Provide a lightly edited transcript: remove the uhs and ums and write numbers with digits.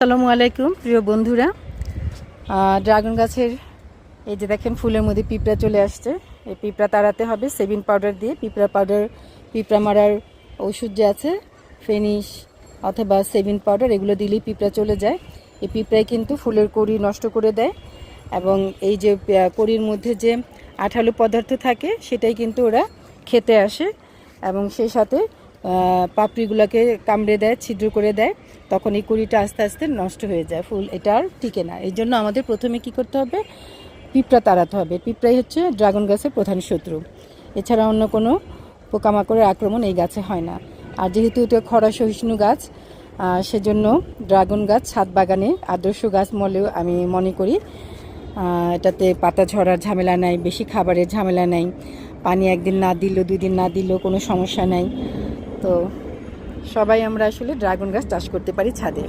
আসসালামু আলাইকুম প্রিয় বন্ধুরা। ড্রাগন গাছের এই যে দেখেন ফুলের মধ্যে পিঁপড়া চলে আসছে। এই পিঁপড়া তাড়াতে হবে সেভিন পাউডার দিয়ে। পিঁপড়া মারার ওষুধ যে আছে ফেনিশ অথবা সেভিন পাউডার, এগুলো দিলেই পিঁপড়া চলে যায়। এই পিঁপড়াই কিন্তু ফুলের কড়ি নষ্ট করে দেয় এবং এই যে কড়ির মধ্যে যে আঠালো পদার্থ থাকে সেটাই কিন্তু ওরা খেতে আসে এবং সেই সাথে পাপড়িগুলোকে কামড়ে দেয়, ছিদ্র করে দেয়। তখন এই কুড়িটা আস্তে আস্তে নষ্ট হয়ে যায়, ফুল এটা আর টিকে না। এই জন্য আমাদের প্রথমে কি করতে হবে, পিঁপড়া তাড়াতে হবে। পিঁপড়াই হচ্ছে ড্রাগন গাছের প্রধান শত্রু। এছাড়া অন্য কোনো পোকামাকড়ের আক্রমণ এই গাছে হয় না। আর যেহেতু এটা খরা সহিষ্ণু গাছ, সেজন্য ড্রাগন গাছ ছাদ বাগানে আদর্শ গাছ বলেও আমি মনে করি। এটাতে পাতা ঝরার ঝামেলা নাই, বেশি খাবারের ঝামেলা নাই, পানি একদিন না দিলেও 2 দিন না দিলেও কোনো সমস্যা নাই। তো সবাই আমরা আসলে ড্রাগন গাছ চাষ করতে পারি ছাদে।